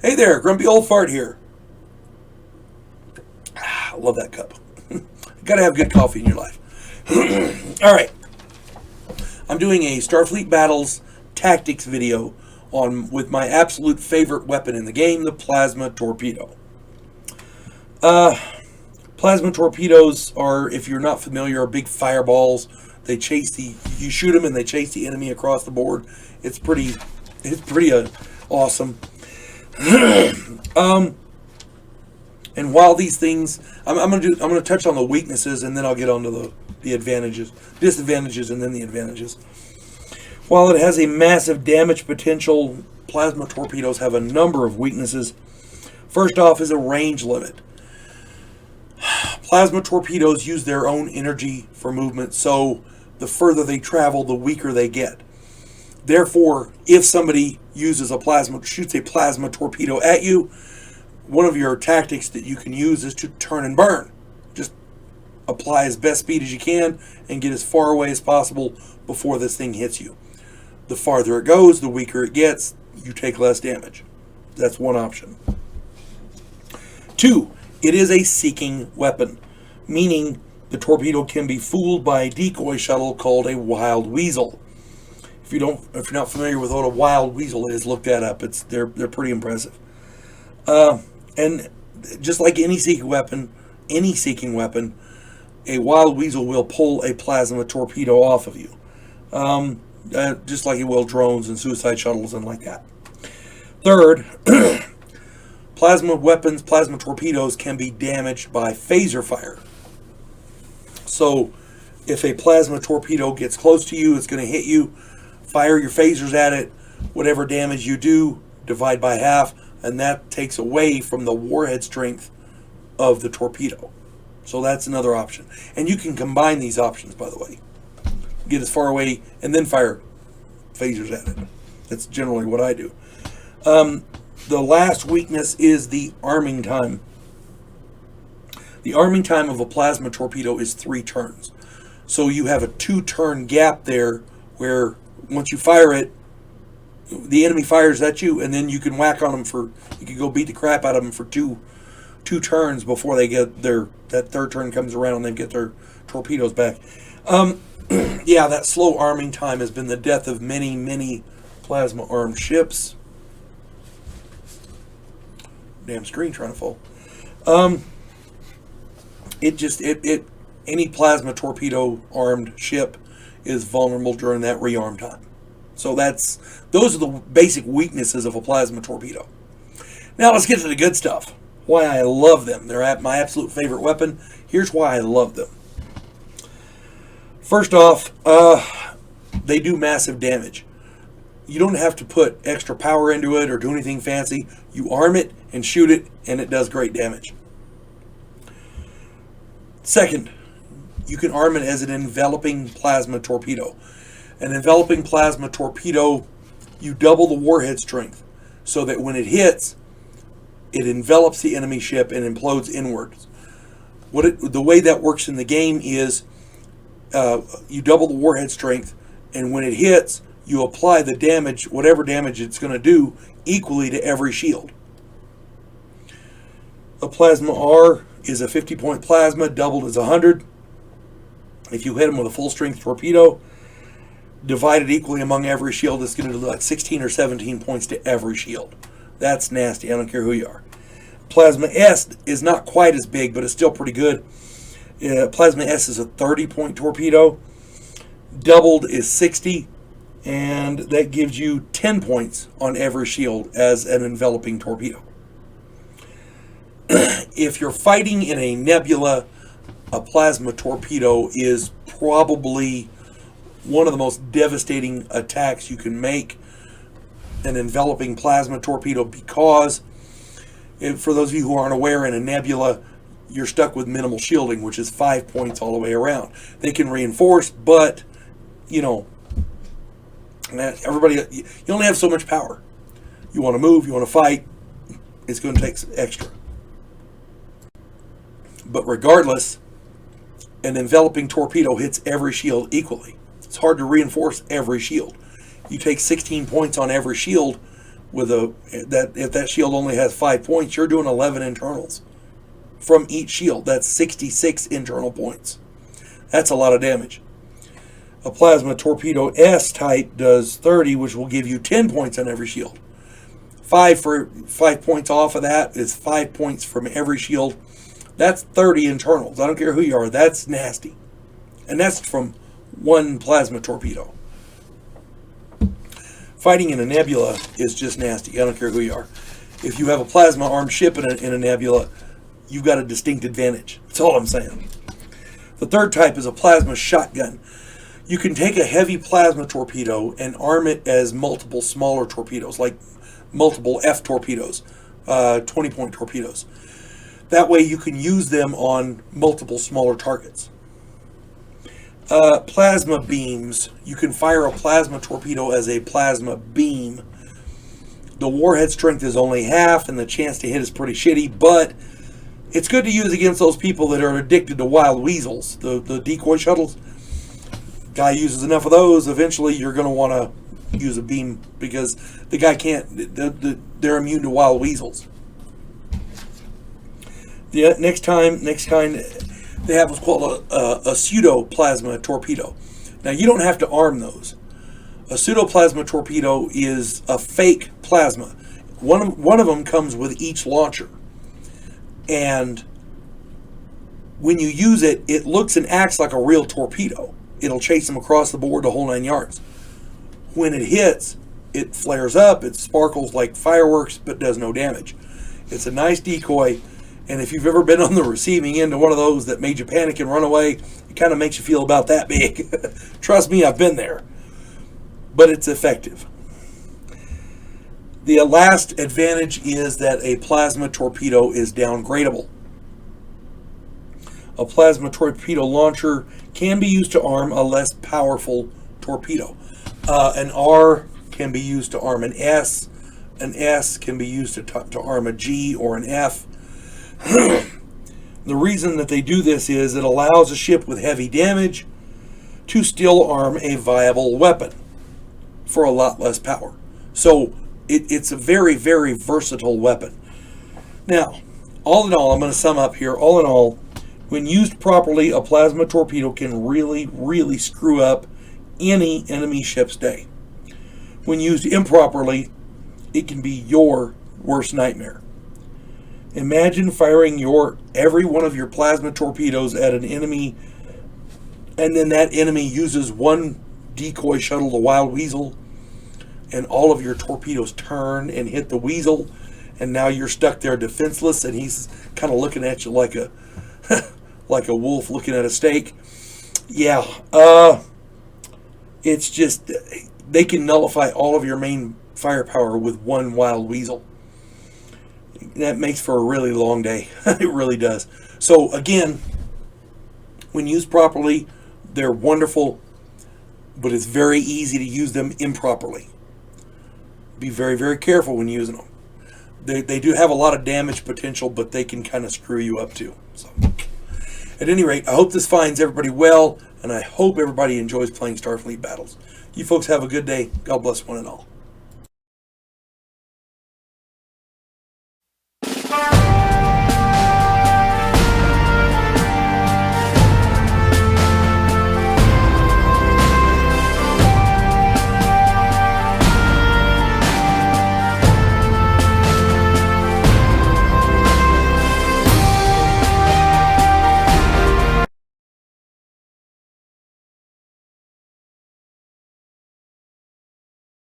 Hey there, Grumpy Old Fart here. I love that cup. Gotta have good coffee in your life. Alright. I'm doing a Starfleet Battles tactics video with my absolute favorite weapon in the game, the Plasma Torpedo. Plasma torpedoes are, if you're not familiar, are big fireballs. They you shoot them and they chase the enemy across the board. It's pretty awesome. And while these things, I'm gonna touch on the weaknesses and then I'll get onto the disadvantages, and then the advantages. While it has a massive damage potential, plasma torpedoes have a number of weaknesses. First off is a range limit. Plasma torpedoes use their own energy for movement, so the further they travel, the weaker they get. Therefore, if somebody shoots a plasma torpedo at you, one of your tactics that you can use is to turn and burn. Just apply as best speed as you can and get as far away as possible before this thing hits you. The farther it goes, the weaker it gets, you take less damage. That's one option. 2, it is a seeking weapon, meaning the torpedo can be fooled by a decoy shuttle called a wild weasel. If you're not familiar with what a wild weasel is, look that up. They're pretty impressive. And just like any seeking weapon, a wild weasel will pull a plasma torpedo off of you. Just like it will drones and suicide shuttles and like that. Third, plasma torpedoes can be damaged by phaser fire. So if a plasma torpedo gets close to you, it's going to hit you. Fire your phasers at it. Whatever damage you do, divide by half, and that takes away from the warhead strength of the torpedo. So that's another option. And you can combine these options, by the way. Get as far away and then fire phasers at it. That's generally what I do. The last weakness is the arming time. The arming time of a plasma torpedo is 3 turns. So you have a 2-turn gap there where once you fire it, the enemy fires at you, and then you can whack on them you can go beat the crap out of them for two turns before they get that third turn comes around and they get their torpedoes back. Yeah, that slow arming time has been the death of many plasma armed ships. Damn screen trying to fall. Any plasma torpedo armed ship is vulnerable during that rearm time. So those are the basic weaknesses of a plasma torpedo. Now let's get to the good stuff. Why I love them. They're my absolute favorite weapon. Here's why I love them. First off, they do massive damage. You don't have to put extra power into it or do anything fancy. You arm it and shoot it, and it does great damage. Second, you can arm it as an enveloping plasma torpedo. An enveloping plasma torpedo, you double the warhead strength so that when it hits, it envelops the enemy ship and implodes inwards. The way that works in the game is you double the warhead strength, and when it hits, you apply the damage, whatever damage it's going to do, equally to every shield. A Plasma R is a 50-point plasma, doubled is 100. If you hit them with a full-strength torpedo, divided equally among every shield, it's going to do like 16 or 17 points to every shield. That's nasty. I don't care who you are. Plasma S is not quite as big, but it's still pretty good. Plasma S is a 30-point torpedo. Doubled is 60, and that gives you 10 points on every shield as an enveloping torpedo. If you're fighting in a nebula, a plasma torpedo is probably one of the most devastating attacks you can make, an enveloping plasma torpedo, because for those of you who aren't aware, in a nebula, you're stuck with minimal shielding, which is 5 points all the way around. They can reinforce, but, everybody, you only have so much power. You want to move, you want to fight, it's going to take some extra. But regardless, an enveloping torpedo hits every shield equally. It's hard to reinforce every shield. You take 16 points on every shield, with if that shield only has 5 points, you're doing 11 internals from each shield. That's 66 internal points. That's a lot of damage. A Plasma Torpedo S type does 30, which will give you 10 points on every shield. 5 points off of that is 5 points from every shield. That's 30 internals. I don't care who you are. That's nasty. And that's from one Plasma Torpedo. Fighting in a nebula is just nasty. I don't care who you are. If you have a plasma armed ship in a nebula, you've got a distinct advantage. That's all I'm saying. The third type is a plasma shotgun. You can take a heavy plasma torpedo and arm it as multiple smaller torpedoes, like multiple F torpedoes, 20-point torpedoes. That way you can use them on multiple smaller targets. Plasma beams. You can fire a plasma torpedo as a plasma beam. The warhead strength is only half, and the chance to hit is pretty shitty, but it's good to use against those people that are addicted to wild weasels, the decoy shuttles. Guy uses enough of those, eventually you're going to want to use a beam, because the guy can't, they're immune to wild weasels. The next kind they have what's called a pseudo plasma torpedo. Now you don't have to arm those. A pseudo plasma torpedo is a fake plasma. One of them comes with each launcher, and when you use it, it looks and acts like a real torpedo. It'll chase them across the board the whole 9 yards. When it hits, it flares up, it sparkles like fireworks, but does no damage. It's a nice decoy. And if you've ever been on the receiving end of one of those that made you panic and run away, it kind of makes you feel about that big. Trust me, I've been there. But it's effective. The last advantage is that a plasma torpedo is downgradable. A plasma torpedo launcher can be used to arm a less powerful torpedo. An R can be used to arm an S. An S can be used to arm a G or an F. The reason that they do this is it allows a ship with heavy damage to still arm a viable weapon for a lot less power. So it's a very, very versatile weapon. Now, all in all, I'm going to sum up here. All in all, when used properly, a plasma torpedo can really, really screw up any enemy ship's day. When used improperly, it can be your worst nightmare. Imagine firing every one of your plasma torpedoes at an enemy, and then that enemy uses one decoy shuttle, the wild weasel, and all of your torpedoes turn and hit the weasel, and now you're stuck there defenseless, and he's kind of looking at you like a like a wolf looking at a steak. Yeah, it's just, they can nullify all of your main firepower with one wild weasel. That makes for a really long day. It really does. So again, when used properly, they're wonderful, but it's very easy to use them improperly. Be very, very careful when using them. They do have a lot of damage potential, but they can kind of screw you up too. So, at any rate, I hope this finds everybody well, and I hope everybody enjoys playing Starfleet battles. You folks have a good day. God bless one and all.